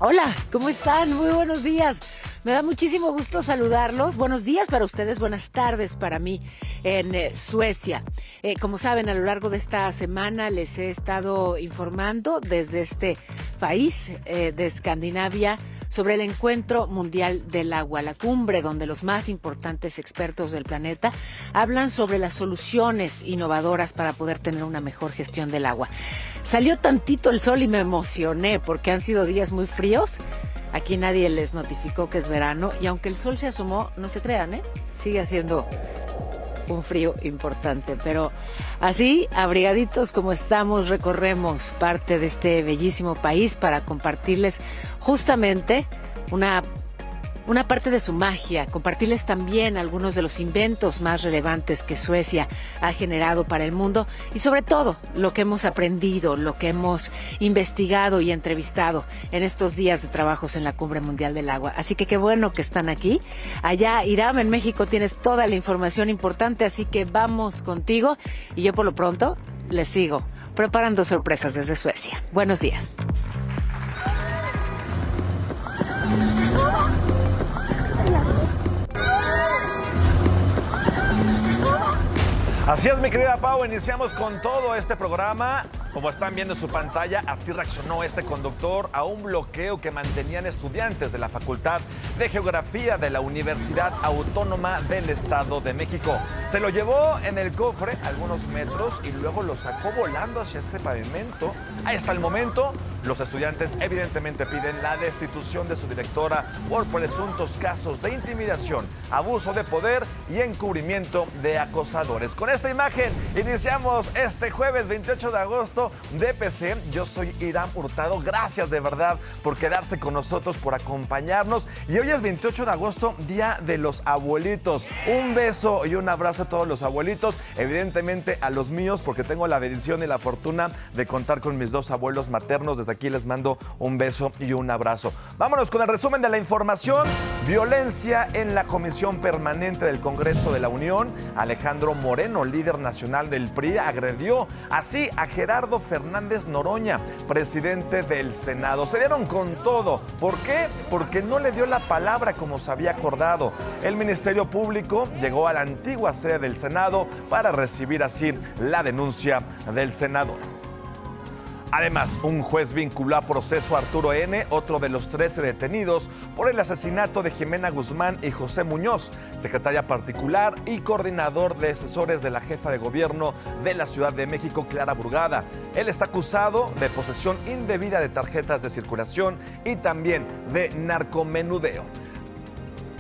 Hola, ¿cómo están? Muy buenos días. Me da muchísimo gusto saludarlos. Buenos días para ustedes, buenas tardes para mí en Suecia. Como saben, a lo largo de esta semana les he estado informando desde este país de Escandinavia sobre el Encuentro Mundial del Agua, la cumbre donde los más importantes expertos del planeta hablan sobre las soluciones innovadoras para poder tener una mejor gestión del agua. Salió tantito el sol y me emocioné porque han sido días muy fríos. Aquí nadie les notificó que es verano y aunque el sol se asomó, no se crean, sigue haciendo un frío importante, pero así, abrigaditos como estamos, recorremos parte de este bellísimo país para compartirles justamente una parte de su magia, compartirles también algunos de los inventos más relevantes que Suecia ha generado para el mundo y sobre todo lo que hemos aprendido, lo que hemos investigado y entrevistado en estos días de trabajos en la Cumbre Mundial del Agua. Así que qué bueno que están aquí. Allá, Iram, en México tienes toda la información importante, así que vamos contigo y yo por lo pronto les sigo preparando sorpresas desde Suecia. Buenos días. Así es, mi querida Pau, iniciamos con todo este programa. Como están viendo en su pantalla, así reaccionó este conductor a un bloqueo que mantenían estudiantes de la Facultad de Geografía de la Universidad Autónoma del Estado de México. Se lo llevó en el cofre algunos metros y luego lo sacó volando hacia este pavimento. Hasta el momento, los estudiantes evidentemente piden la destitución de su directora por presuntos casos de intimidación, abuso de poder y encubrimiento de acosadores. Con esta imagen iniciamos este jueves 28 de agosto de PC. Yo soy Iram Hurtado. Gracias de verdad por quedarse con nosotros, por acompañarnos. Y hoy es 28 de agosto, Día de los Abuelitos. Un beso y un abrazo a todos los abuelitos, evidentemente a los míos, porque tengo la bendición y la fortuna de contar con mis dos abuelos maternos. Desde aquí les mando un beso y un abrazo. Vámonos con el resumen de la información. Violencia en la Comisión Permanente del Congreso de la Unión. Alejandro Moreno, líder nacional del PRI, agredió así a Gerardo Fernández Noroña, presidente del Senado. Se dieron con todo. ¿Por qué? Porque no le dio la palabra como se había acordado. El Ministerio Público llegó a la antigua sede del Senado para recibir así la denuncia del senador. Además, un juez vinculó a proceso a Arturo N., otro de los 13 detenidos, por el asesinato de Jimena Guzmán y José Muñoz, secretaria particular y coordinador de asesores de la jefa de gobierno de la Ciudad de México, Clara Brugada. Él está acusado de posesión indebida de tarjetas de circulación y también de narcomenudeo.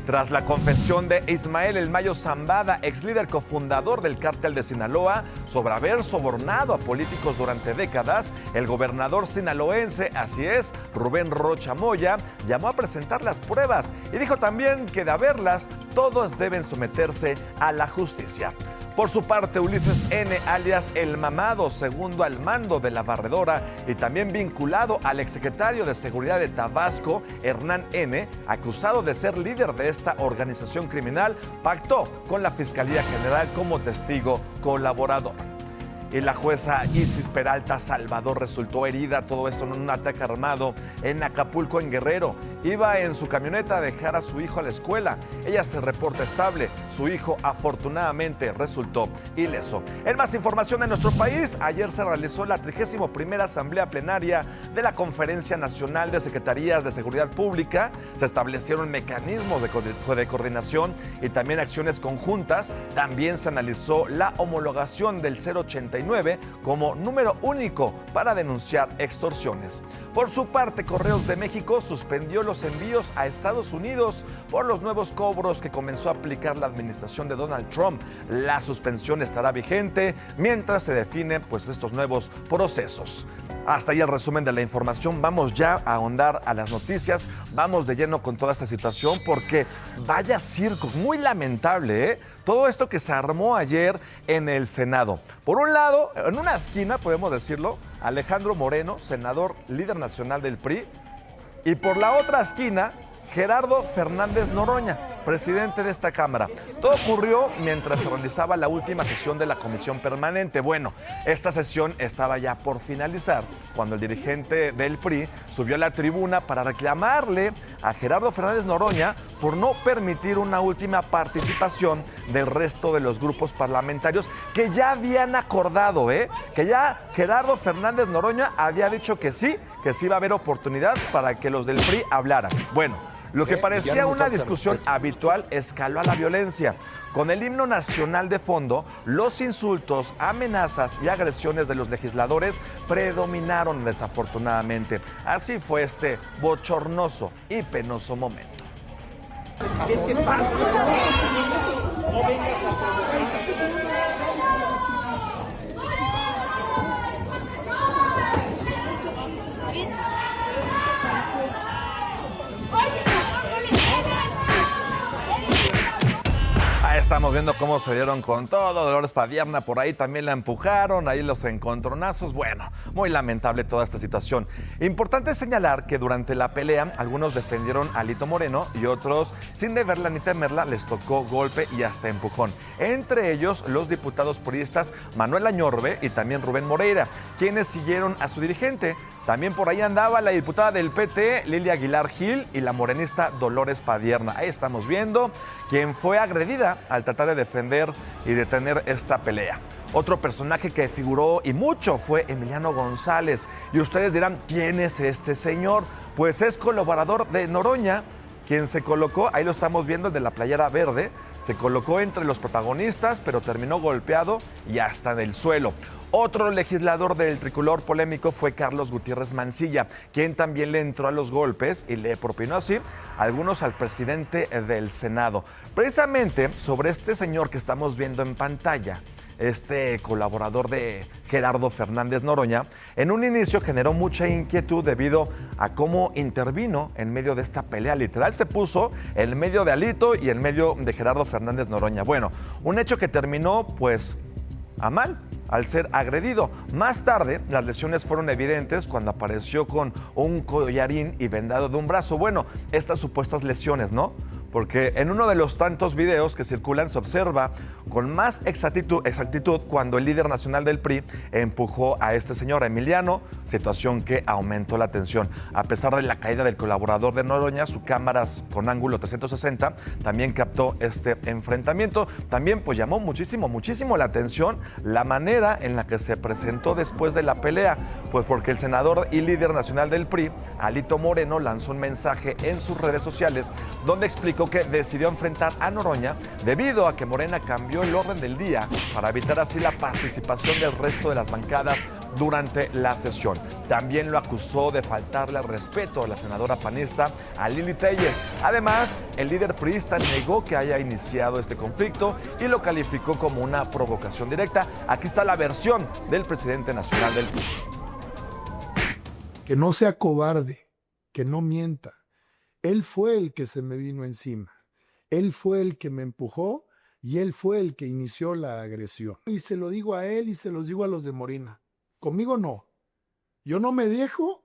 Tras la confesión de Ismael El Mayo Zambada, ex líder cofundador del Cártel de Sinaloa, sobre haber sobornado a políticos durante décadas, el gobernador sinaloense, así es, Rubén Rocha Moya, llamó a presentar las pruebas y dijo también que de haberlas, todos deben someterse a la justicia. Por su parte, Ulises N., alias El Mamado, segundo al mando de la barredora y también vinculado al exsecretario de Seguridad de Tabasco, Hernán N., acusado de ser líder de esta organización criminal, pactó con la Fiscalía General como testigo colaborador. Y la jueza Isis Peralta Salvador resultó herida, todo esto en un ataque armado en Acapulco, en Guerrero. Iba en su camioneta a dejar a su hijo a la escuela. Ella se reporta estable. Su hijo afortunadamente resultó ileso. En más información de nuestro país, ayer se realizó la 31ª Asamblea Plenaria de la Conferencia Nacional de Secretarías de Seguridad Pública. Se establecieron mecanismos de coordinación y también acciones conjuntas. También se analizó la homologación del 089 como número único para denunciar extorsiones. Por su parte, Correos de México suspendió los envíos a Estados Unidos por los nuevos cobros que comenzó a aplicar la administración de Donald Trump. La suspensión estará vigente mientras se definen estos nuevos procesos. Hasta ahí el resumen de la información. Vamos ya a ahondar a las noticias. Vamos de lleno con toda esta situación porque vaya circo, muy lamentable, ¿eh? Todo esto que se armó ayer en el Senado. Por un lado, en una esquina, podemos decirlo, Alejandro Moreno, senador líder nacional del PRI. Y por la otra esquina, Gerardo Fernández Noroña, presidente de esta Cámara. Todo ocurrió mientras se realizaba la última sesión de la Comisión Permanente. Bueno, esta sesión estaba ya por finalizar cuando el dirigente del PRI subió a la tribuna para reclamarle a Gerardo Fernández Noroña por no permitir una última participación del resto de los grupos parlamentarios que ya habían acordado, que ya Gerardo Fernández Noroña había dicho que sí iba a haber oportunidad para que los del PRI hablaran. Bueno, lo que parecía una discusión habitual escaló a la violencia. Con el himno nacional de fondo, los insultos, amenazas y agresiones de los legisladores predominaron desafortunadamente. Así fue este bochornoso y penoso momento. ¿Qué te pasa? No vengas a... Estamos viendo cómo se dieron con todo. Dolores Padierna por ahí también la empujaron, ahí los encontronazos. Bueno, muy lamentable toda esta situación. Importante señalar que durante la pelea algunos defendieron a Alito Moreno y otros, sin deberla ni temerla, les tocó golpe y hasta empujón. Entre ellos los diputados priistas Manuel Añorbe y también Rubén Moreira, quienes siguieron a su dirigente. También por ahí andaba la diputada del PT, Lilia Aguilar Gil, y la morenista Dolores Padierna. Ahí estamos viendo quién fue agredida al tratar de defender y detener esta pelea. Otro personaje que figuró y mucho fue Emiliano González. Y ustedes dirán, ¿quién es este señor? Pues es colaborador de Noroña, quien se colocó, ahí lo estamos viendo, el de la playera verde, se colocó entre los protagonistas, pero terminó golpeado y hasta en el suelo. Otro legislador del tricolor polémico fue Carlos Gutiérrez Mancilla, quien también le entró a los golpes y le propinó así algunos al presidente del Senado. Precisamente sobre este señor que estamos viendo en pantalla, este colaborador de Gerardo Fernández Noroña, en un inicio generó mucha inquietud debido a cómo intervino en medio de esta pelea. Literal se puso en medio de Alito y en medio de Gerardo Fernández Noroña. Bueno, un hecho que terminó pues a mal al ser agredido. Más tarde, las lesiones fueron evidentes cuando apareció con un collarín y vendado de un brazo. Bueno, estas supuestas lesiones, ¿no? Porque en uno de los tantos videos que circulan se observa con más exactitud cuando el líder nacional del PRI empujó a este señor, Emiliano, situación que aumentó la tensión. A pesar de la caída del colaborador de Noroña, su cámara con ángulo 360 también captó este enfrentamiento. También pues llamó muchísimo la atención la manera en la que se presentó después de la pelea, pues porque el senador y líder nacional del PRI, Alito Moreno, lanzó un mensaje en sus redes sociales donde explicó que decidió enfrentar a Noroña debido a que Morena cambió el orden del día para evitar así la participación del resto de las bancadas durante la sesión. También lo acusó de faltarle al respeto a la senadora panista a Lili Telles. Además, el líder priista negó que haya iniciado este conflicto y lo calificó como una provocación directa. Aquí está la versión del presidente nacional del PRI. Que no sea cobarde, que no mienta. Él fue el que se me vino encima. Él fue el que me empujó y él fue el que inició la agresión. Y se lo digo a él y se los digo a los de Morena. Conmigo no. Yo no me dejo.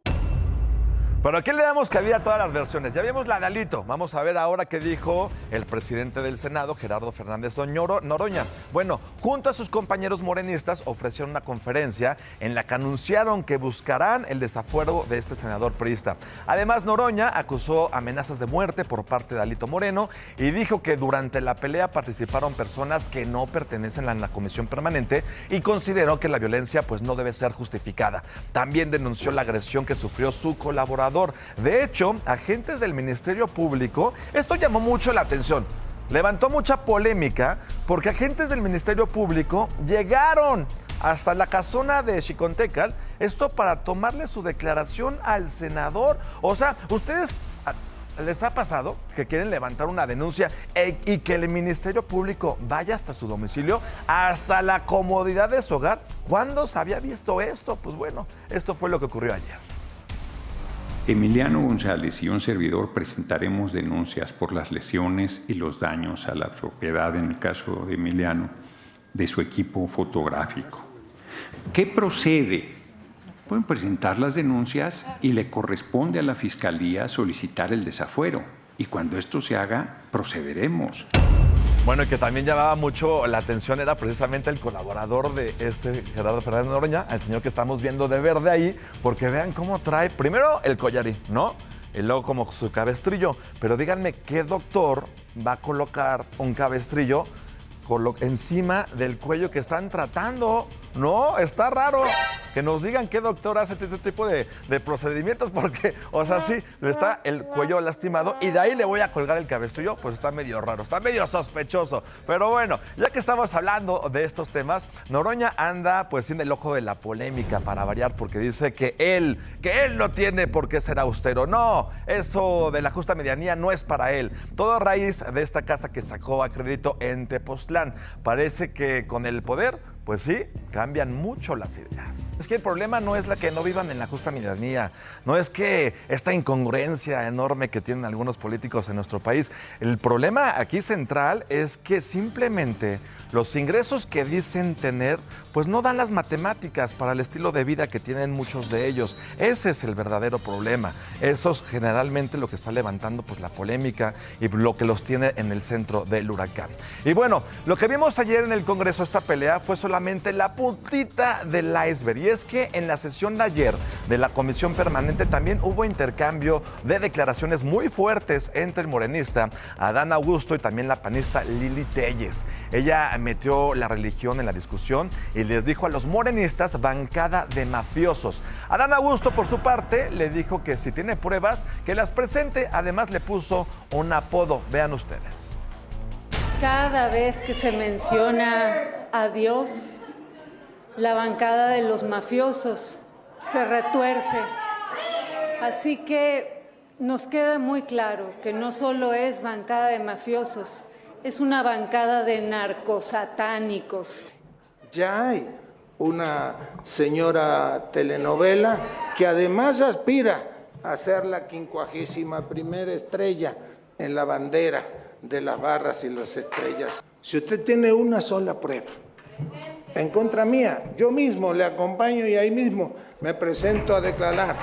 Pero aquí le damos cabida a todas las versiones. Ya vimos la de Alito. Vamos a ver ahora qué dijo el presidente del Senado, Gerardo Fernández Noroña. Bueno, junto a sus compañeros morenistas ofrecieron una conferencia en la que anunciaron que buscarán el desafuero de este senador priista. Además, Noroña acusó amenazas de muerte por parte de Alito Moreno y dijo que durante la pelea participaron personas que no pertenecen a la comisión permanente y consideró que la violencia pues no debe ser justificada. También denunció la agresión que sufrió su colaborador. De hecho, agentes del Ministerio Público, esto llamó mucho la atención, levantó mucha polémica porque agentes del Ministerio Público llegaron hasta la casona de Xicontécal, esto para tomarle su declaración al senador. O sea, ¿ustedes les ha pasado que quieren levantar una denuncia y que el Ministerio Público vaya hasta su domicilio, hasta la comodidad de su hogar? ¿Cuándo se había visto esto? Pues bueno, esto fue lo que ocurrió ayer. Emiliano González y un servidor presentaremos denuncias por las lesiones y los daños a la propiedad, en el caso de Emiliano, de su equipo fotográfico. ¿Qué procede? Pueden presentar las denuncias y le corresponde a la Fiscalía solicitar el desafuero. y cuando esto se haga, procederemos. Bueno, y que también llamaba mucho la atención era precisamente el colaborador de Gerardo Fernández Noroña, el señor que estamos viendo de verde ahí, porque vean cómo trae primero el collarín, ¿no? Y luego como su cabestrillo. Pero díganme, ¿qué doctor va a colocar un cabestrillo encima del cuello que están tratando? No, está raro que nos digan qué doctor hace este tipo de procedimientos, porque, o sea, sí, le está el cuello lastimado y de ahí le voy a colgar el cabestrillo, pues está medio raro, está medio sospechoso. Pero bueno, ya que estamos hablando de estos temas, Noroña anda pues en el ojo de la polémica para variar, porque dice que él no tiene por qué ser austero. No, eso de la justa medianía no es para él. Todo a raíz de esta casa que sacó a crédito en Tepoztlán. Parece que con el poder, pues sí, cambian mucho las ideas. Es que el problema no es la que no vivan en la justa medianía, no es que esta incongruencia enorme que tienen algunos políticos en nuestro país. El problema aquí central es que simplemente los ingresos que dicen tener, pues no dan las matemáticas para el estilo de vida que tienen muchos de ellos. Ese es el verdadero problema. Eso es generalmente lo que está levantando pues la polémica y lo que los tiene en el centro del huracán. Y bueno, lo que vimos ayer en el Congreso, esta pelea, fue solamente la puntita del iceberg. Y es que en la sesión de ayer de la Comisión Permanente también hubo intercambio de declaraciones muy fuertes entre el morenista Adán Augusto y también la panista Lili Téllez. Ella metió la religión en la discusión y les dijo a los morenistas bancada de mafiosos. Adán Augusto, por su parte, le dijo que si tiene pruebas, que las presente. Además, le puso un apodo. Vean ustedes. Cada vez que se menciona a Dios, la bancada de los mafiosos se retuerce. Así que nos queda muy claro que no solo es bancada de mafiosos, es una bancada de narcosatánicos. Ya hay una señora telenovela que además aspira a ser la 51ª estrella en la bandera de las barras y las estrellas. Si usted tiene una sola prueba en contra mía, yo mismo le acompaño y ahí mismo me presento a declarar.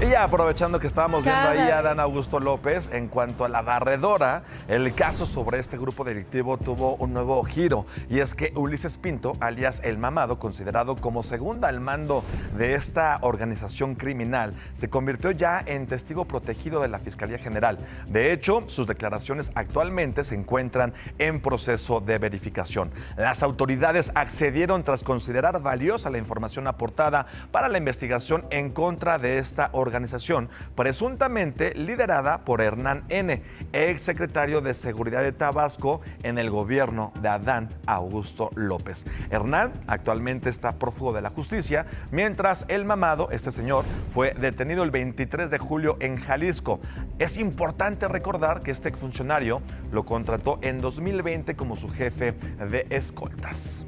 Y ya aprovechando que estábamos viendo ahí a Adán Augusto López, en cuanto a la barredora, el caso sobre este grupo delictivo tuvo un nuevo giro. Y es que Ulises Pinto, alias El Mamado, considerado como segunda al mando de esta organización criminal, se convirtió ya en testigo protegido de la Fiscalía General. De hecho, sus declaraciones actualmente se encuentran en proceso de verificación. Las autoridades accedieron tras considerar valiosa la información aportada para la investigación en contra de esta organización, presuntamente liderada por Hernán N., exsecretario de Seguridad de Tabasco en el gobierno de Adán Augusto López. Hernán actualmente está prófugo de la justicia, mientras El Mamado, este señor, fue detenido el 23 de julio en Jalisco. Es importante recordar que este funcionario lo contrató en 2020 como su jefe de escoltas.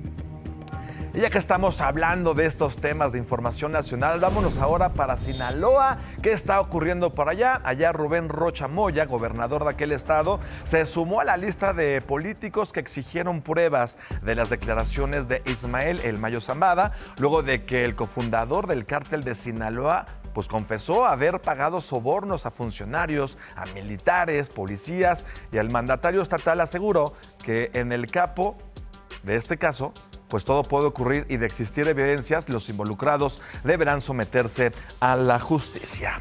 Y ya que estamos hablando de estos temas de información nacional, vámonos ahora para Sinaloa. ¿Qué está ocurriendo por allá? Allá Rubén Rocha Moya, gobernador de aquel estado, se sumó a la lista de políticos que exigieron pruebas de las declaraciones de Ismael El Mayo Zambada, luego de que el cofundador del cártel de Sinaloa pues confesó haber pagado sobornos a funcionarios, a militares, policías, y el mandatario estatal aseguró que en el capo de este caso, pues todo puede ocurrir y de existir evidencias, los involucrados deberán someterse a la justicia.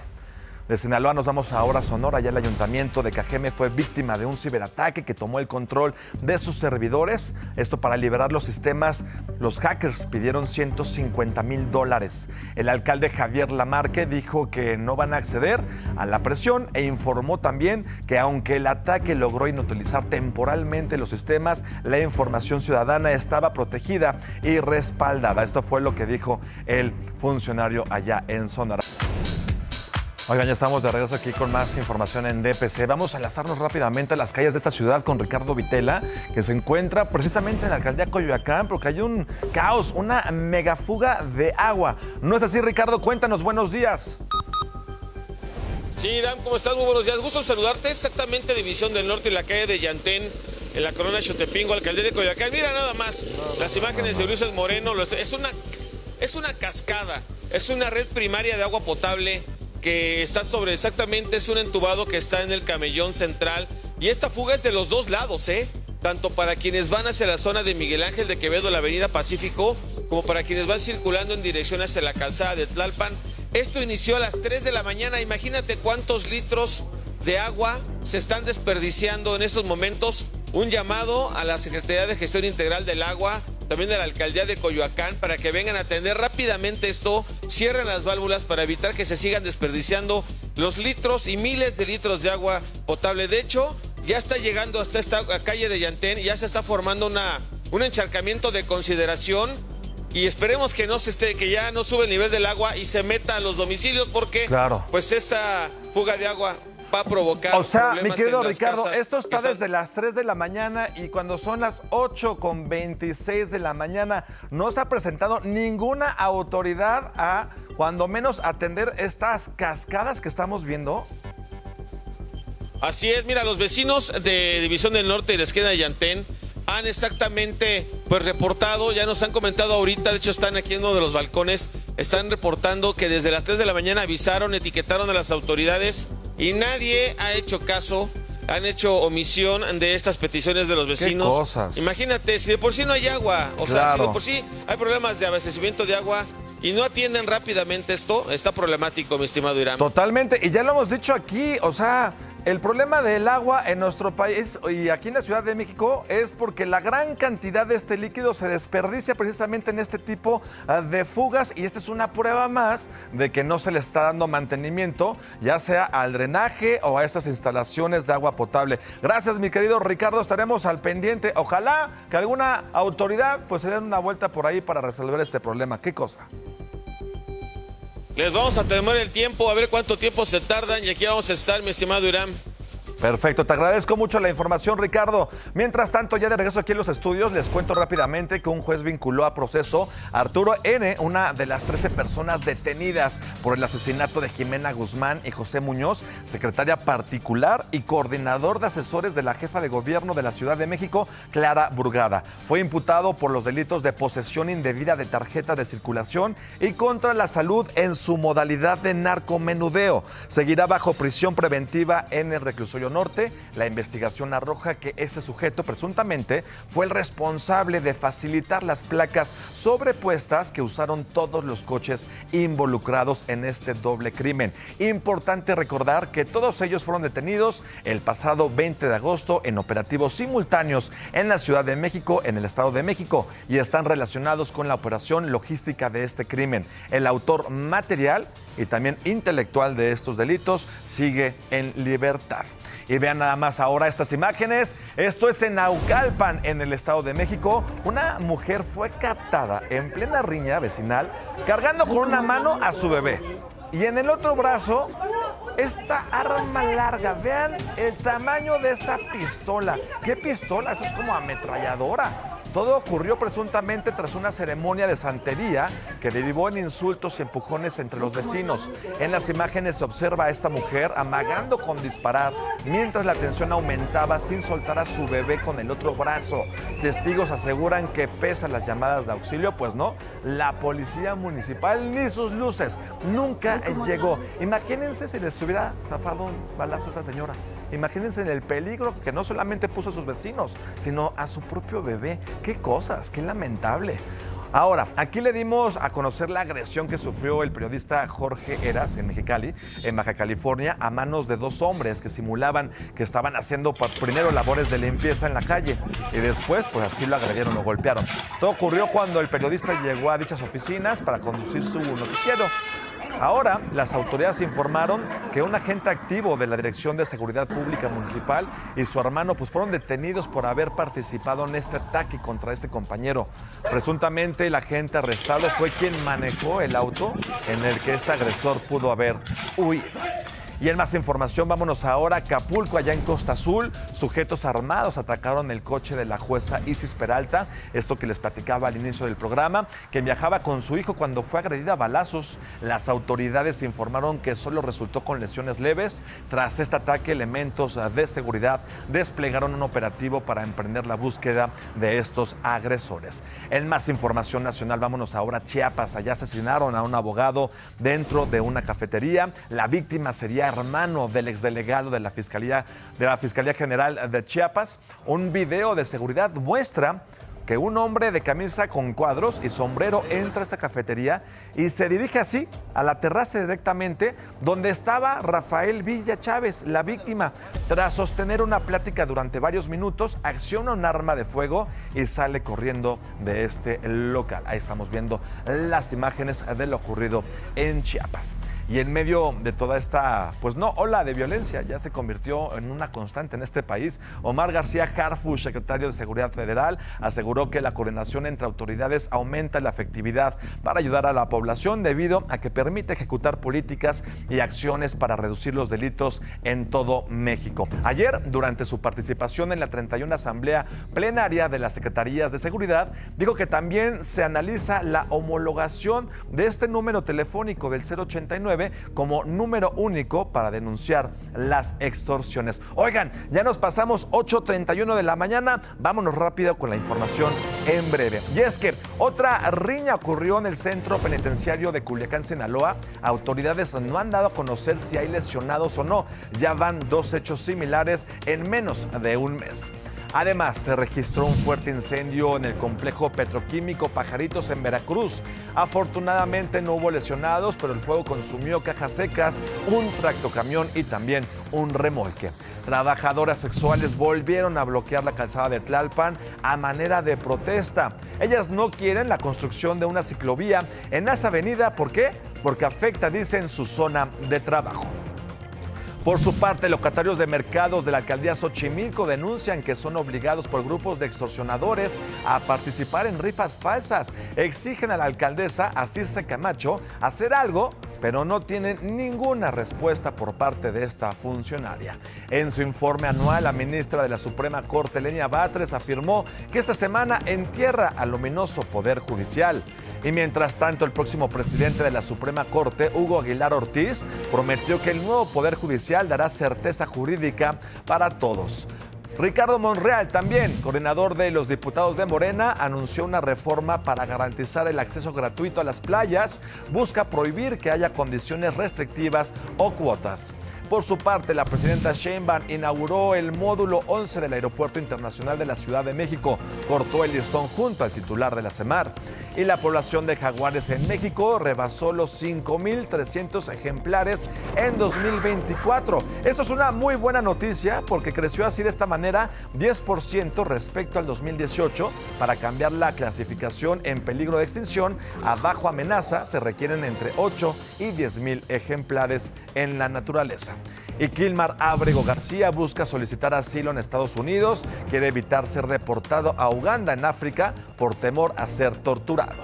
De Sinaloa nos vamos ahora a Sonora. Ya el ayuntamiento de Cajeme fue víctima de un ciberataque que tomó el control de sus servidores. Esto para liberar los sistemas. Los hackers pidieron $150,000. El alcalde Javier Lamarque dijo que no van a acceder a la presión e informó también que aunque el ataque logró inutilizar temporalmente los sistemas, la información ciudadana estaba protegida y respaldada. Esto fue lo que dijo el funcionario allá en Sonora. Oigan, ya estamos de regreso aquí con más información en DPC. Vamos a enlazarnos rápidamente a las calles de esta ciudad con Ricardo Vitela, que se encuentra precisamente en la alcaldía Coyoacán, porque hay un caos, una megafuga de agua. ¿No es así, Ricardo? Cuéntanos, buenos días. Sí, Dan, ¿cómo estás? Muy buenos días. Gusto saludarte. Exactamente División del Norte, en la calle de Yantén, en la colonia Xotepingo, alcaldía de Coyoacán. Mira nada más las imágenes de Ulises Moreno. Es una cascada, es una red primaria de agua potable que está sobre exactamente, es un entubado que está en el camellón central. Y esta fuga es de los dos lados, tanto para quienes van hacia la zona de Miguel Ángel de Quevedo, la avenida Pacífico, como para quienes van circulando en dirección hacia la calzada de Tlalpan. Esto inició a las 3 de la mañana. Imagínate cuántos litros de agua se están desperdiciando en estos momentos. Un llamado a la Secretaría de Gestión Integral del Agua, también de la Alcaldía de Coyoacán, para que vengan a atender rápidamente esto, cierren las válvulas para evitar que se sigan desperdiciando los litros y miles de litros de agua potable. De hecho, ya está llegando hasta esta calle de Yantén, ya se está formando un encharcamiento de consideración, y esperemos que que ya no sube el nivel del agua y se meta a los domicilios, porque pues esta fuga de agua va a provocar. O sea, mi querido en las Ricardo, casas. esto está desde las 3 de la mañana, y cuando son las 8:26 de la mañana no se ha presentado ninguna autoridad a, cuando menos, atender estas cascadas que estamos viendo. Así es, mira, los vecinos de División del Norte y la esquina de Yantén han exactamente reportado, ya nos han comentado ahorita, de hecho están aquí en uno de los balcones, están reportando que desde las 3 de la mañana avisaron, etiquetaron a las autoridades y nadie ha hecho caso, han hecho omisión de estas peticiones de los vecinos. ¿Qué cosas? Imagínate, si de por sí no hay agua, o sea, si de por sí hay problemas de abastecimiento de agua y no atienden rápidamente esto, está problemático, mi estimado Irán. Totalmente, y ya lo hemos dicho aquí, o sea, el problema del agua en nuestro país y aquí en la Ciudad de México es porque la gran cantidad de este líquido se desperdicia precisamente en este tipo de fugas, y esta es una prueba más de que no se le está dando mantenimiento, ya sea al drenaje o a estas instalaciones de agua potable. Gracias, mi querido Ricardo, estaremos al pendiente. Ojalá que alguna autoridad pues se den una vuelta por ahí para resolver este problema. ¿Qué cosa? Les vamos a tomar el tiempo, a ver cuánto tiempo se tardan, y aquí vamos a estar, mi estimado Irán. Perfecto, te agradezco mucho la información, Ricardo. Mientras tanto, ya de regreso aquí en los estudios, les cuento rápidamente que un juez vinculó a proceso a Arturo N., una de las 13 personas detenidas por el asesinato de Jimena Guzmán y José Muñoz, secretaria particular y coordinador de asesores de la jefa de gobierno de la Ciudad de México, Clara Burgada. Fue imputado por los delitos de posesión indebida de tarjeta de circulación y contra la salud en su modalidad de narcomenudeo. Seguirá bajo prisión preventiva en el reclusorio Norte. La investigación arroja que este sujeto presuntamente fue el responsable de facilitar las placas sobrepuestas que usaron todos los coches involucrados en este doble crimen. Importante recordar que todos ellos fueron detenidos el pasado 20 de agosto en operativos simultáneos en la Ciudad de México, en el Estado de México, y están relacionados con la operación logística de este crimen. El autor material y también intelectual de estos delitos sigue en libertad. Y vean nada más ahora estas imágenes. Esto es en Naucalpan, en el Estado de México. Una mujer fue captada en plena riña vecinal cargando con una mano a su bebé y en el otro brazo esta arma larga. Vean el tamaño de esa pistola. ¿Qué pistola? Eso es como ametralladora. Todo ocurrió presuntamente tras una ceremonia de santería que derivó en insultos y empujones entre los vecinos. En las imágenes se observa a esta mujer amagando con disparar mientras la tensión aumentaba sin soltar a su bebé con el otro brazo. Testigos aseguran que pese a las llamadas de auxilio, pues no, la policía municipal ni sus luces nunca llegó. Imagínense si les hubiera zafado un balazo a esta señora. Imagínense el peligro que no solamente puso a sus vecinos, sino a su propio bebé. ¡Qué cosas! ¡Qué lamentable! Ahora, aquí le dimos a conocer la agresión que sufrió el periodista Jorge Heras en Mexicali, en Baja California, a manos de dos hombres que simulaban que estaban haciendo primero labores de limpieza en la calle y después, pues así lo agredieron, lo golpearon. Todo ocurrió cuando el periodista llegó a dichas oficinas para conducir su noticiero. Ahora, las autoridades informaron que un agente activo de la Dirección de Seguridad Pública Municipal y su hermano pues fueron detenidos por haber participado en este ataque contra este compañero. Presuntamente, el agente arrestado fue quien manejó el auto en el que este agresor pudo haber huido. Y en más información, vámonos ahora a Acapulco, allá en Costa Azul. Sujetos armados atacaron el coche de la jueza Isis Peralta, esto que les platicaba al inicio del programa, que viajaba con su hijo cuando fue agredida a balazos. Las autoridades informaron que solo resultó con lesiones leves. Tras este ataque, elementos de seguridad desplegaron un operativo para emprender la búsqueda de estos agresores. En más información nacional, vámonos ahora a Chiapas. Allá asesinaron a un abogado dentro de una cafetería. La víctima sería hermano del exdelegado de la Fiscalía General de Chiapas. Un video de seguridad muestra que un hombre de camisa con cuadros y sombrero entra a esta cafetería y se dirige así a la terraza directamente donde estaba Rafael Villa Chávez, la víctima. Tras sostener una plática durante varios minutos, acciona un arma de fuego y sale corriendo de este local. Ahí estamos viendo las imágenes de lo ocurrido en Chiapas. Y en medio de toda esta, ola de violencia, ya se convirtió en una constante en este país. Omar García Harfuch, secretario de Seguridad Federal, aseguró que la coordinación entre autoridades aumenta la efectividad para ayudar a la población debido a que permite ejecutar políticas y acciones para reducir los delitos en todo México. Ayer, durante su participación en la 31 Asamblea Plenaria de las Secretarías de Seguridad, dijo que también se analiza la homologación de este número telefónico del 089 como número único para denunciar las extorsiones. Oigan, ya nos pasamos 8:31 de la mañana, vámonos rápido con la información en breve. Y es que otra riña ocurrió en el centro penitenciario de Culiacán, Sinaloa. Autoridades no han dado a conocer si hay lesionados o no. Ya van 2 hechos similares en menos de un mes. Además, se registró un fuerte incendio en el complejo petroquímico Pajaritos en Veracruz. Afortunadamente no hubo lesionados, pero el fuego consumió cajas secas, un tractocamión y también un remolque. Trabajadoras sexuales volvieron a bloquear la calzada de Tlalpan a manera de protesta. Ellas no quieren la construcción de una ciclovía en esa avenida. ¿Por qué? Porque afecta, dicen, su zona de trabajo. Por su parte, locatarios de mercados de la alcaldía Xochimilco denuncian que son obligados por grupos de extorsionadores a participar en rifas falsas. Exigen a la alcaldesa, Circe Camacho, hacer algo, pero no tienen ninguna respuesta por parte de esta funcionaria. En su informe anual, la ministra de la Suprema Corte, Lenia Batres, afirmó que esta semana entierra al ominoso Poder Judicial. Y mientras tanto, el próximo presidente de la Suprema Corte, Hugo Aguilar Ortiz, prometió que el nuevo Poder Judicial dará certeza jurídica para todos. Ricardo Monreal, también coordinador de los diputados de Morena, anunció una reforma para garantizar el acceso gratuito a las playas. Busca prohibir que haya condiciones restrictivas o cuotas. Por su parte, la presidenta Sheinbaum inauguró el módulo 11 del Aeropuerto Internacional de la Ciudad de México. Cortó el listón junto al titular de la SEMAR. Y la población de jaguares en México rebasó los 5,300 ejemplares en 2024. Esto es una muy buena noticia porque creció así de esta manera 10% respecto al 2018. Para cambiar la clasificación en peligro de extinción a bajo amenaza se requieren entre 8 y 10,000 ejemplares en la naturaleza. Y Kilmar Ábrego García busca solicitar asilo en Estados Unidos. Quiere evitar ser deportado a Uganda, en África, por temor a ser torturado.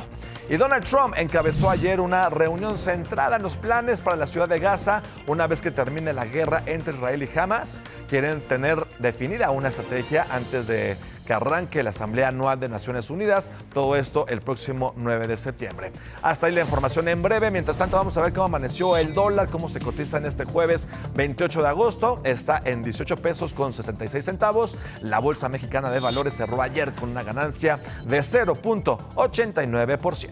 Y Donald Trump encabezó ayer una reunión centrada en los planes para la ciudad de Gaza. Una vez que termine la guerra entre Israel y Hamas, quieren tener definida una estrategia antes de que arranque la Asamblea Anual de Naciones Unidas. Todo esto el próximo 9 de septiembre. Hasta ahí la información en breve. Mientras tanto, vamos a ver cómo amaneció el dólar, cómo se cotiza en este jueves 28 de agosto. Está en 18 pesos con 66 centavos. La Bolsa Mexicana de Valores cerró ayer con una ganancia de 0.89%.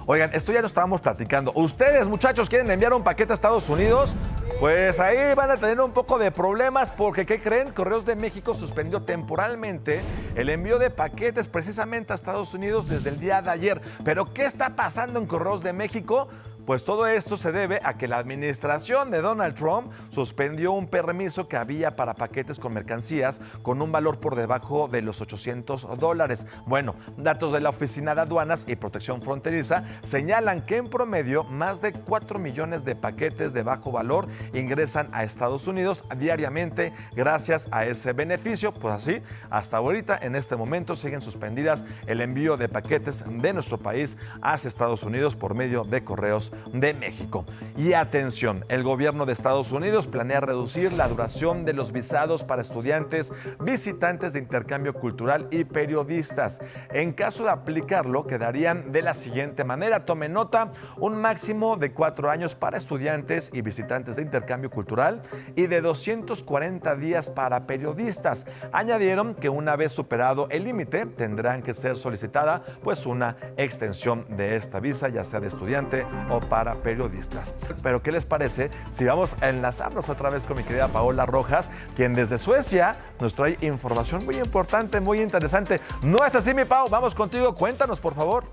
Oigan, esto ya lo estábamos platicando. ¿Ustedes, muchachos, quieren enviar un paquete a Estados Unidos? Pues ahí van a tener un poco de problemas porque, ¿qué creen? Correos de México suspendió temporalmente el envío de paquetes precisamente a Estados Unidos desde el día de ayer. ¿Pero qué está pasando en Correos de México? Pues todo esto se debe a que la administración de Donald Trump suspendió un permiso que había para paquetes con mercancías con un valor por debajo de los $800. Bueno, datos de la Oficina de Aduanas y Protección Fronteriza señalan que en promedio más de 4 millones de paquetes de bajo valor ingresan a Estados Unidos diariamente gracias a ese beneficio. Pues así, hasta ahorita, en este momento, siguen suspendidas el envío de paquetes de nuestro país hacia Estados Unidos por medio de correos de México. Y atención, el gobierno de Estados Unidos planea reducir la duración de los visados para estudiantes, visitantes de intercambio cultural y periodistas. En caso de aplicarlo, quedarían de la siguiente manera. Tome nota, un máximo de 4 años para estudiantes y visitantes de intercambio cultural y de 240 días para periodistas. Añadieron que una vez superado el límite, tendrán que ser solicitada pues una extensión de esta visa, ya sea de estudiante o para periodistas. Pero ¿qué les parece si vamos a enlazarnos otra vez con mi querida Paola Rojas, quien desde Suecia nos trae información muy importante, muy interesante? ¿No es así, mi Pau? Vamos contigo, cuéntanos, por favor.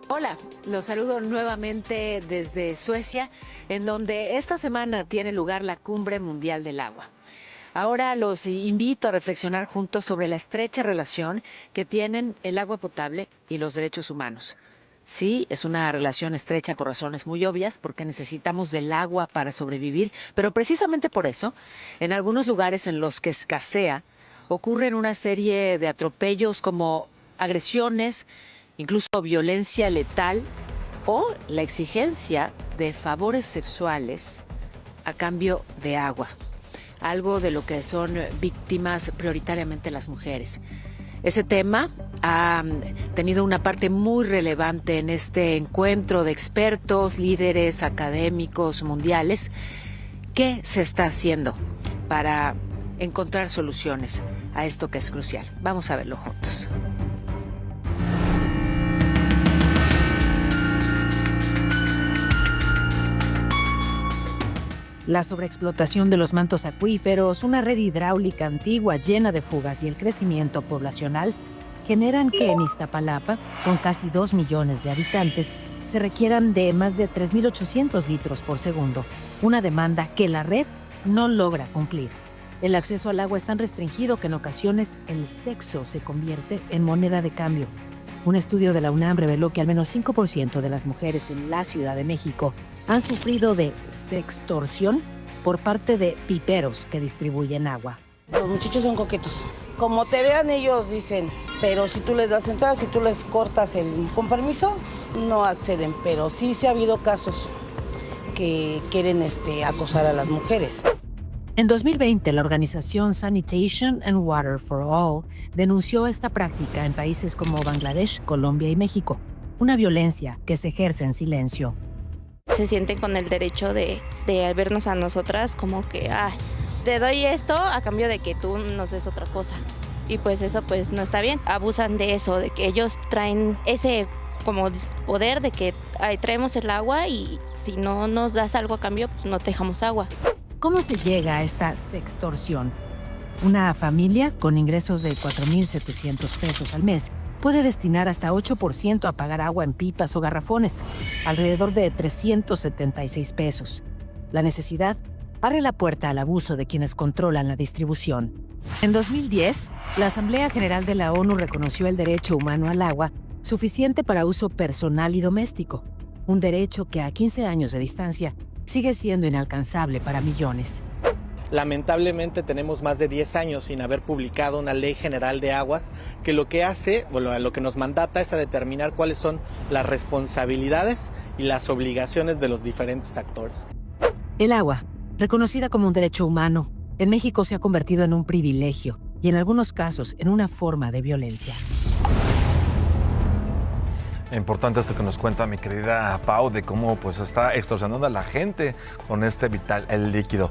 Hola, los saludo nuevamente desde Suecia, en donde esta semana tiene lugar la Cumbre Mundial del Agua. Ahora los invito a reflexionar juntos sobre la estrecha relación que tienen el agua potable y los derechos humanos. Sí, es una relación estrecha por razones muy obvias, porque necesitamos del agua para sobrevivir, pero precisamente por eso, en algunos lugares en los que escasea, ocurren una serie de atropellos como agresiones, incluso violencia letal o la exigencia de favores sexuales a cambio de agua, algo de lo que son víctimas prioritariamente las mujeres. Ese tema ha tenido una parte muy relevante en este encuentro de expertos, líderes académicos mundiales. ¿Qué se está haciendo para encontrar soluciones a esto que es crucial? Vamos a verlo juntos. La sobreexplotación de los mantos acuíferos, una red hidráulica antigua llena de fugas y el crecimiento poblacional generan que en Iztapalapa, con casi 2 millones de habitantes, se requieran de más de 3.800 litros por segundo, una demanda que la red no logra cumplir. El acceso al agua es tan restringido que en ocasiones el sexo se convierte en moneda de cambio. Un estudio de la UNAM reveló que al menos 5% de las mujeres en la Ciudad de México han sufrido de sextorsión por parte de piperos que distribuyen agua. Los muchachos son coquetos. Como te vean ellos dicen, pero si tú les das entrada, si tú les cortas con permiso, no acceden. Pero sí ha habido casos que quieren acosar a las mujeres. En 2020, la organización Sanitation and Water for All denunció esta práctica en países como Bangladesh, Colombia y México, una violencia que se ejerce en silencio. Se sienten con el derecho de vernos a nosotras como que, te doy esto a cambio de que tú nos des otra cosa. Y pues eso pues no está bien. Abusan de eso, de que ellos traen ese como poder de que traemos el agua y si no nos das algo a cambio, pues no te dejamos agua. ¿Cómo se llega a esta sextorsión? Una familia con ingresos de 4.700 pesos al mes puede destinar hasta 8% a pagar agua en pipas o garrafones, alrededor de 376 pesos. La necesidad abre la puerta al abuso de quienes controlan la distribución. En 2010, la Asamblea General de la ONU reconoció el derecho humano al agua suficiente para uso personal y doméstico, un derecho que a 15 años de distancia sigue siendo inalcanzable para millones. Lamentablemente tenemos más de 10 años sin haber publicado una ley general de aguas que lo que hace, o lo que nos mandata es a determinar cuáles son las responsabilidades y las obligaciones de los diferentes actores. El agua, reconocida como un derecho humano, en México se ha convertido en un privilegio y en algunos casos en una forma de violencia. Importante esto que nos cuenta mi querida Pau de cómo pues está extorsionando a la gente con este vital líquido.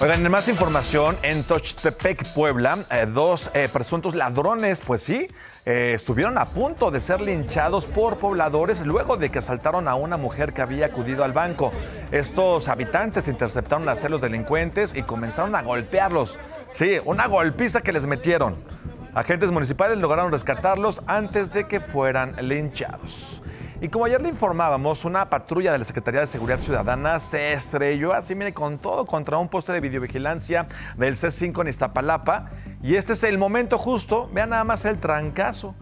Oigan, en más información, en Tuxtepec, Puebla, 2 presuntos ladrones, pues sí, estuvieron a punto de ser linchados por pobladores luego de que asaltaron a una mujer que había acudido al banco. Estos habitantes interceptaron a los delincuentes y comenzaron a golpearlos. Sí, una golpiza que les metieron. Agentes municipales lograron rescatarlos antes de que fueran linchados. Y como ayer le informábamos, una patrulla de la Secretaría de Seguridad Ciudadana se estrelló así, mire, con todo contra un poste de videovigilancia del C5 en Iztapalapa. Y este es el momento justo, vean nada más el trancazo.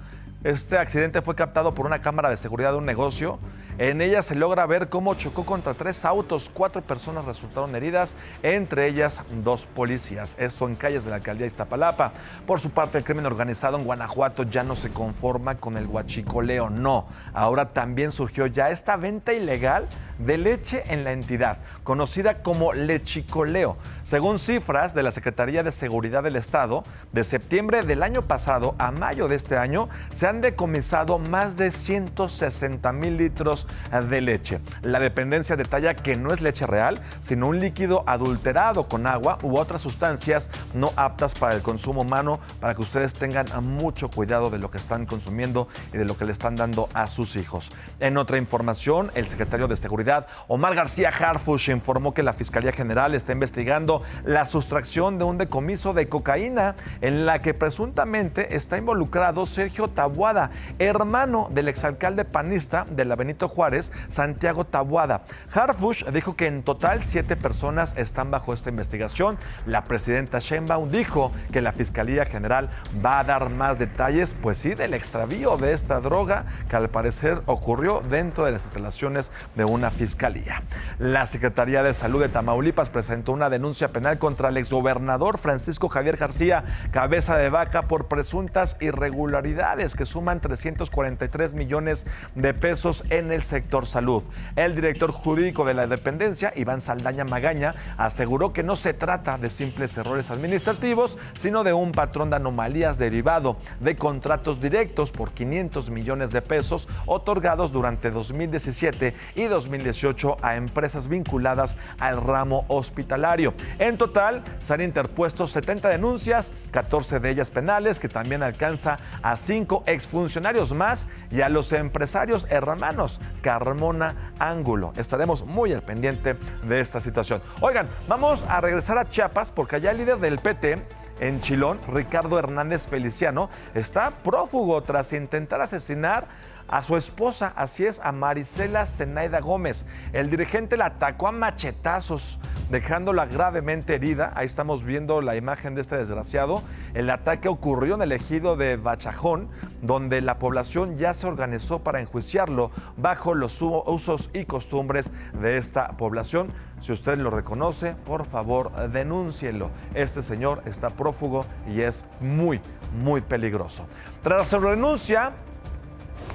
Este accidente fue captado por una cámara de seguridad de un negocio En ella se logra ver cómo chocó contra 3 autos, 4 personas resultaron heridas, entre ellas 2 policías. Esto en calles de la alcaldía de Iztapalapa. Por su parte, el crimen organizado en Guanajuato ya no se conforma con el huachicoleo, no. Ahora también surgió ya esta venta ilegal de leche en la entidad, conocida como lechicoleo. Según cifras de la Secretaría de Seguridad del Estado, de septiembre del año pasado a mayo de este año, se han decomisado más de 160,000 litros de leche. La dependencia detalla que no es leche real, sino un líquido adulterado con agua u otras sustancias no aptas para el consumo humano, para que ustedes tengan mucho cuidado de lo que están consumiendo y de lo que le están dando a sus hijos. En otra información, el secretario de Seguridad, Omar García Harfuch, informó que la Fiscalía General está investigando la sustracción de un decomiso de cocaína en la que presuntamente está involucrado Sergio Taboada, hermano del exalcalde panista de la Benito Juárez, Santiago Taboada. Harfuch dijo que en total 7 personas están bajo esta investigación. La presidenta Sheinbaum dijo que la Fiscalía General va a dar más detalles, pues sí, del extravío de esta droga que al parecer ocurrió dentro de las instalaciones de una fiscalía. La Secretaría de Salud de Tamaulipas presentó una denuncia penal contra el exgobernador Francisco Javier García Cabeza de Vaca por presuntas irregularidades que suman 343 millones de pesos en el sector salud. El director jurídico de la dependencia, Iván Saldaña Magaña, aseguró que no se trata de simples errores administrativos, sino de un patrón de anomalías derivado de contratos directos por 500 millones de pesos otorgados durante 2017 y 2018 a empresas vinculadas al ramo hospitalario. En total, se han interpuesto 70 denuncias, 14 de ellas penales, que también alcanza a 5 exfuncionarios más y a los empresarios hermanos Carmona Ángulo. Estaremos muy al pendiente de esta situación. Oigan, vamos a regresar a Chiapas porque allá el líder del PT en Chilón, Ricardo Hernández Feliciano, está prófugo tras intentar asesinar a su esposa, así es, a Marisela Zenaida Gómez. El dirigente la atacó a machetazos, dejándola gravemente herida. Ahí estamos viendo la imagen de este desgraciado. El ataque ocurrió en el ejido de Bachajón, donde la población ya se organizó para enjuiciarlo bajo los usos y costumbres de esta población. Si usted lo reconoce, por favor, denúncielo. Este señor está prófugo y es muy, muy peligroso. Tras su renuncia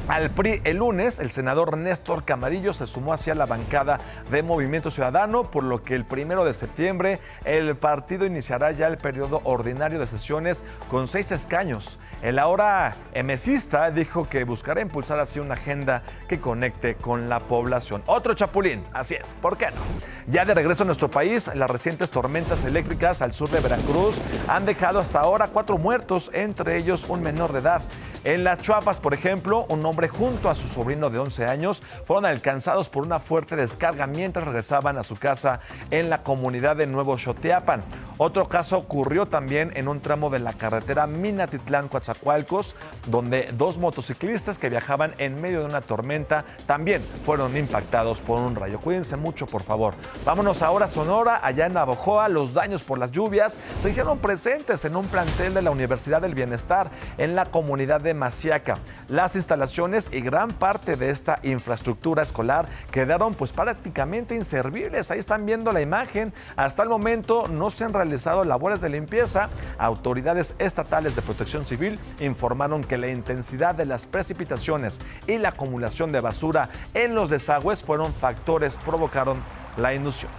al PRI el lunes, el senador Néstor Camarillo se sumó hacia la bancada de Movimiento Ciudadano, por lo que el 1 de septiembre el partido iniciará ya el periodo ordinario de sesiones con 6 escaños. El ahora emesista dijo que buscará impulsar así una agenda que conecte con la población. Otro chapulín, así es, ¿por qué no? Ya de regreso a nuestro país, las recientes tormentas eléctricas al sur de Veracruz han dejado hasta ahora 4 muertos, entre ellos un menor de edad. En las Chiapas, por ejemplo, un hombre junto a su sobrino de 11 años fueron alcanzados por una fuerte descarga mientras regresaban a su casa en la comunidad de Nuevo Xoteapan. Otro caso ocurrió también en un tramo de la carretera Minatitlán-Coatzacoalcos, donde 2 motociclistas que viajaban en medio de una tormenta también fueron impactados por un rayo. Cuídense mucho, por favor. Vámonos ahora a Sonora, allá en Navojoa. Los daños por las lluvias se hicieron presentes en un plantel de la Universidad del Bienestar en la comunidad de Maciaca. Las instalaciones y gran parte de esta infraestructura escolar quedaron pues prácticamente inservibles. Ahí están viendo la imagen. Hasta el momento no se han realizado labores de limpieza. Autoridades estatales de protección civil informaron que la intensidad de las precipitaciones y la acumulación de basura en los desagües fueron factores que provocaron la inundación.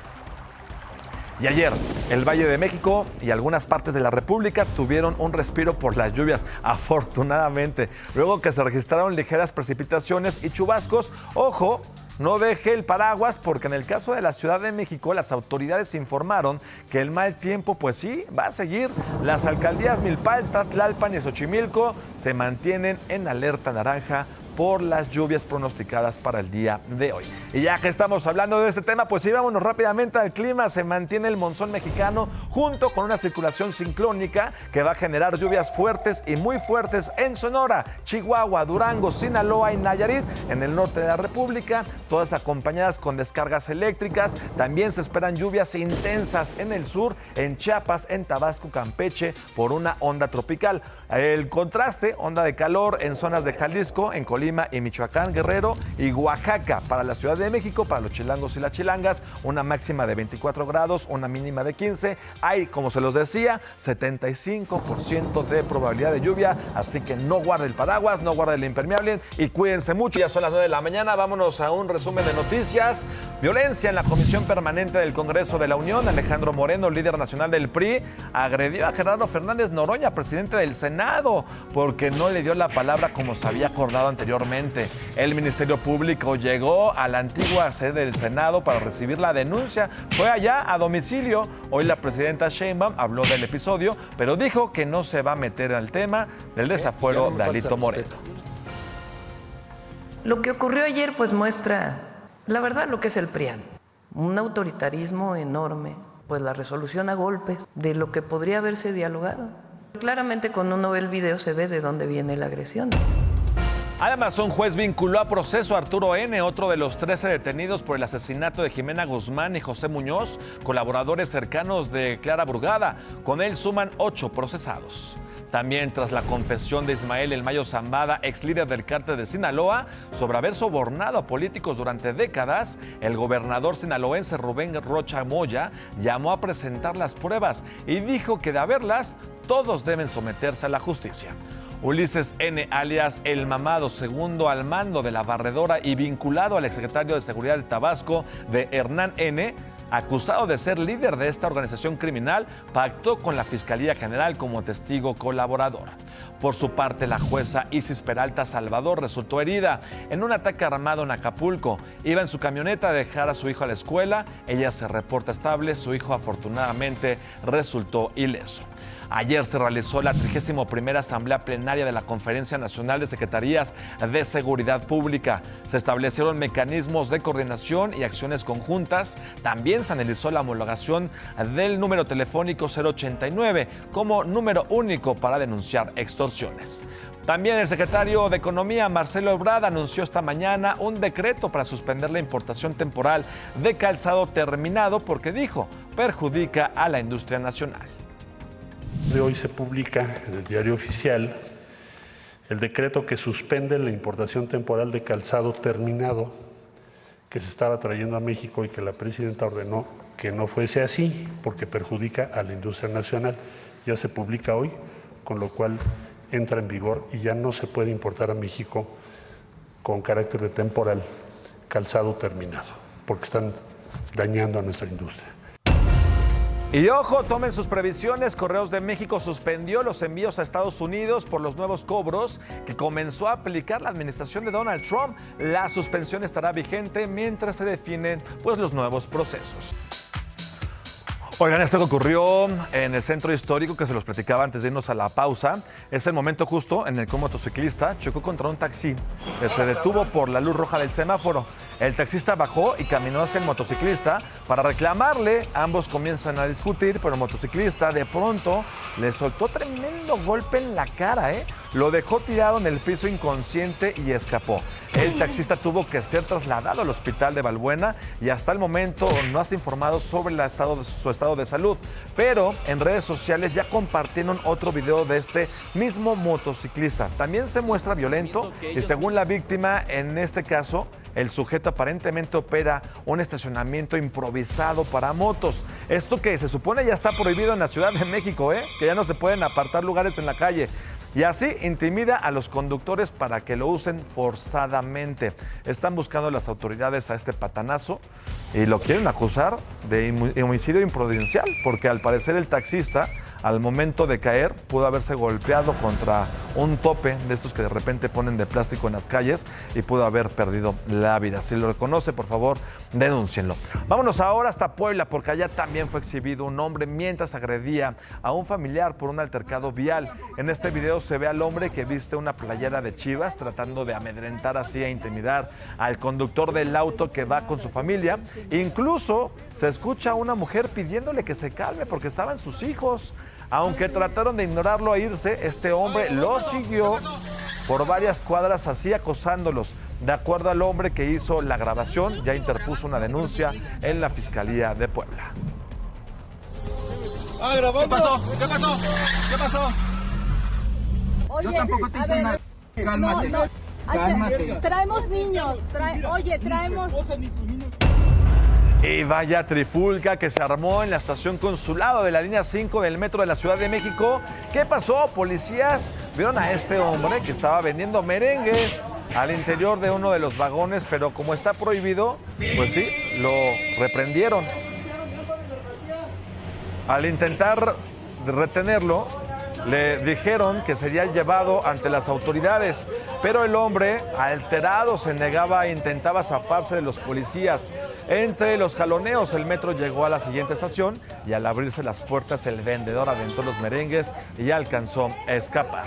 Y ayer, el Valle de México y algunas partes de la República tuvieron un respiro por las lluvias, afortunadamente. Luego que se registraron ligeras precipitaciones y chubascos, ojo, no deje el paraguas porque en el caso de la Ciudad de México las autoridades informaron que el mal tiempo pues sí va a seguir. Las alcaldías Milpalta, Tlalpan y Xochimilco se mantienen en alerta naranja por las lluvias pronosticadas para el día de hoy. Y ya que estamos hablando de este tema, pues sí, vámonos rápidamente al clima. Se mantiene el monzón mexicano junto con una circulación ciclónica que va a generar lluvias fuertes y muy fuertes en Sonora, Chihuahua, Durango, Sinaloa y Nayarit, en el norte de la República, todas acompañadas con descargas eléctricas. También se esperan lluvias intensas en el sur, en Chiapas, en Tabasco, Campeche, por una onda tropical. El contraste, onda de calor en zonas de Jalisco, en Colima, Colima y Michoacán, Guerrero y Oaxaca. Para la Ciudad de México, para los chilangos y las chilangas, una máxima de 24 grados, una mínima de 15. Hay, como se los decía, 75% de probabilidad de lluvia, así que no guarde el paraguas, no guarde el impermeable y cuídense mucho. Ya son las 9 de la mañana, vámonos a un resumen de noticias. Violencia en la Comisión Permanente del Congreso de la Unión. Alejandro Moreno, líder nacional del PRI, agredió a Gerardo Fernández Noroña, presidente del Senado, porque no le dio la palabra como se había acordado anteriormente. El Ministerio Público llegó a la antigua sede del Senado para recibir la denuncia. Fue allá a domicilio. Hoy la presidenta Sheinbaum habló del episodio, pero dijo que no se va a meter al tema del desafuero de Alito Moreno. Lo que ocurrió ayer pues muestra la verdad lo que es el PRIAN. Un autoritarismo enorme, pues la resolución a golpes de lo que podría haberse dialogado. Claramente cuando uno ve el video se ve de dónde viene la agresión. Además, un juez vinculó a proceso a Arturo N., otro de los 13 detenidos por el asesinato de Jimena Guzmán y José Muñoz, colaboradores cercanos de Clara Brugada. Con él suman 8 procesados. También tras la confesión de Ismael El Mayo Zambada, ex líder del cártel de Sinaloa, sobre haber sobornado a políticos durante décadas, el gobernador sinaloense Rubén Rocha Moya llamó a presentar las pruebas y dijo que de haberlas, todos deben someterse a la justicia. Ulises N., alias El Mamado, segundo al mando de la barredora y vinculado al exsecretario de Seguridad de Tabasco de Hernán N., acusado de ser líder de esta organización criminal, pactó con la Fiscalía General como testigo colaborador. Por su parte, la jueza Isis Peralta Salvador resultó herida en un ataque armado en Acapulco. Iba en su camioneta a dejar a su hijo a la escuela. Ella se reporta estable. Su hijo afortunadamente resultó ileso. Ayer se realizó la 31ª Asamblea Plenaria de la Conferencia Nacional de Secretarías de Seguridad Pública. Se establecieron mecanismos de coordinación y acciones conjuntas. También se analizó la homologación del número telefónico 089 como número único para denunciar extorsiones. También el secretario de Economía, Marcelo Ebrard, anunció esta mañana un decreto para suspender la importación temporal de calzado terminado porque dijo perjudica a la industria nacional. De hoy se publica en el Diario Oficial el decreto que suspende la importación temporal de calzado terminado que se estaba trayendo a México y que la presidenta ordenó que no fuese así porque perjudica a la industria nacional. Ya se publica hoy, con lo cual entra en vigor y ya no se puede importar a México con carácter de temporal calzado terminado porque están dañando a nuestra industria. Y ojo, tomen sus previsiones. Correos de México suspendió los envíos a Estados Unidos por los nuevos cobros que comenzó a aplicar la administración de Donald Trump. La suspensión estará vigente mientras se definen los nuevos procesos. Oigan, esto que ocurrió en el centro histórico, que se los platicaba antes de irnos a la pausa, es el momento justo en el que un motociclista chocó contra un taxi que se detuvo por la luz roja del semáforo. El taxista bajó y caminó hacia el motociclista para reclamarle. Ambos comienzan a discutir, pero el motociclista de pronto le soltó tremendo golpe en la cara, Lo dejó tirado en el piso inconsciente y escapó. El taxista tuvo que ser trasladado al hospital de Balbuena y hasta el momento no se ha informado sobre su estado de salud. Pero en redes sociales ya compartieron otro video de este mismo motociclista. También se muestra violento y según la víctima, en este caso, el sujeto aparentemente opera un estacionamiento improvisado para motos. Esto que se supone ya está prohibido en la Ciudad de México, que ya no se pueden apartar lugares en la calle. Y así intimida a los conductores para que lo usen forzadamente. Están buscando las autoridades a este patanazo y lo quieren acusar de homicidio imprudencial, porque al parecer el taxista, al momento de caer, pudo haberse golpeado contra un tope de estos que de repente ponen de plástico en las calles y pudo haber perdido la vida. Si lo reconoce, por favor, denúncienlo. Vámonos ahora hasta Puebla, porque allá también fue exhibido un hombre mientras agredía a un familiar por un altercado vial. En este video se ve al hombre que viste una playera de Chivas tratando de amedrentar así e intimidar al conductor del auto que va con su familia. Incluso se escucha a una mujer pidiéndole que se calme porque estaban sus hijos. Aunque trataron de ignorarlo e irse, este hombre los siguió por varias cuadras así acosándolos. De acuerdo al hombre que hizo la grabación, ya interpuso una denuncia en la Fiscalía de Puebla. ¿Qué pasó? ¿Qué pasó? ¿Qué pasó? Oye, yo tampoco te hice nada. Cálmate. Traemos niños, traemos... Y vaya trifulca que se armó en la estación Consulado de la línea 5 del metro de la Ciudad de México. ¿Qué pasó? Policías vieron a este hombre que estaba vendiendo merengues al interior de uno de los vagones, pero como está prohibido, pues sí, lo reprendieron. Al intentar retenerlo, le dijeron que sería llevado ante las autoridades, pero el hombre, alterado, se negaba e intentaba zafarse de los policías. Entre los jaloneos, el metro llegó a la siguiente estación y al abrirse las puertas, el vendedor aventó los merengues y alcanzó a escapar.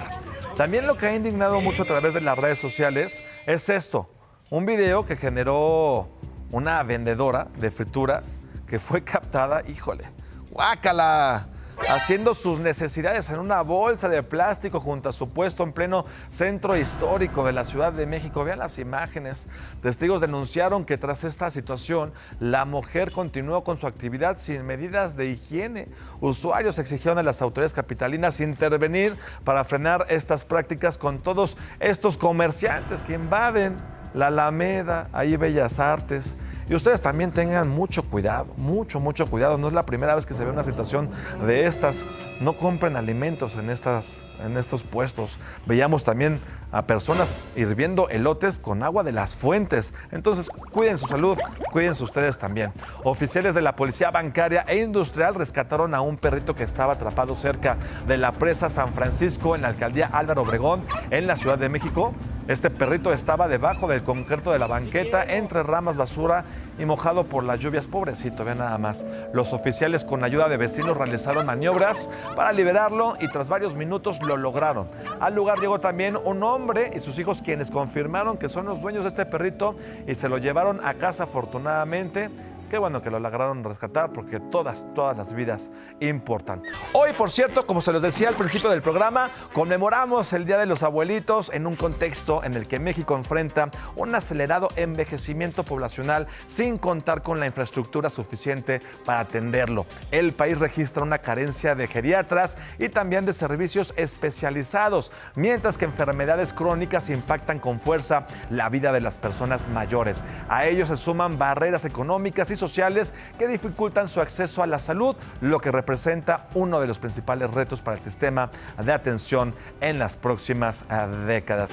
También lo que ha indignado mucho a través de las redes sociales es esto, un video que generó una vendedora de frituras que fue captada, híjole, ¡guácala!, haciendo sus necesidades en una bolsa de plástico junto a su puesto en pleno centro histórico de la Ciudad de México. Vean las imágenes. Testigos denunciaron que tras esta situación, la mujer continuó con su actividad sin medidas de higiene. Usuarios exigieron a las autoridades capitalinas intervenir para frenar estas prácticas con todos estos comerciantes que invaden la Alameda, ahí Bellas Artes. Y ustedes también tengan mucho cuidado, mucho cuidado. No es la primera vez que se ve una situación de estas. No compren alimentos en estos puestos. Veíamos también a personas hirviendo elotes con agua de las fuentes. Entonces, cuiden su salud, cuídense ustedes también. Oficiales de la Policía Bancaria e Industrial rescataron a un perrito que estaba atrapado cerca de la presa San Francisco en la alcaldía Álvaro Obregón, en la Ciudad de México. Este perrito estaba debajo del concreto de la banqueta, entre ramas, basura y mojado por las lluvias. Pobrecito, vean nada más. Los oficiales, con ayuda de vecinos, realizaron maniobras para liberarlo y tras varios minutos lo lograron. Al lugar llegó también un hombre y sus hijos, quienes confirmaron que son los dueños de este perrito y se lo llevaron a casa afortunadamente. Qué bueno que lo lograron rescatar porque todas las vidas importan. Hoy, por cierto, como se los decía al principio del programa, conmemoramos el Día de los Abuelitos en un contexto en el que México enfrenta un acelerado envejecimiento poblacional sin contar con la infraestructura suficiente para atenderlo. El país registra una carencia de geriatras y también de servicios especializados, mientras que enfermedades crónicas impactan con fuerza la vida de las personas mayores. A ello se suman barreras económicas y sociales que dificultan su acceso a la salud, lo que representa uno de los principales retos para el sistema de atención en las próximas décadas.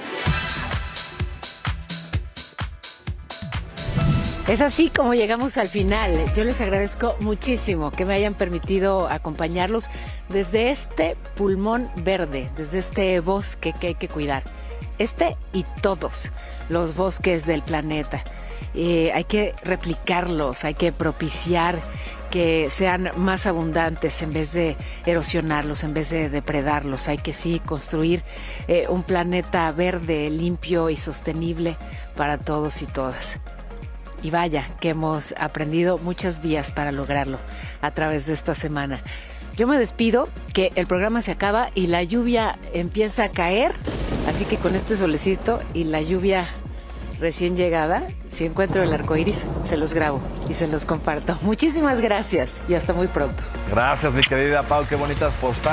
Es así como llegamos al final. Yo les agradezco muchísimo que me hayan permitido acompañarlos desde este pulmón verde, desde este bosque que hay que cuidar. Este y todos los bosques del planeta. Hay que replicarlos, hay que propiciar que sean más abundantes en vez de erosionarlos, en vez de depredarlos. Hay que sí construir un planeta verde, limpio y sostenible para todos y todas. Y vaya que hemos aprendido muchas vías para lograrlo a través de esta semana. Yo me despido, que el programa se acaba y la lluvia empieza a caer, así que con este solecito y la lluvia recién llegada, si encuentro el arco iris, se los grabo y se los comparto. Muchísimas gracias y hasta muy pronto. Gracias, mi querida Pau, qué bonitas postales.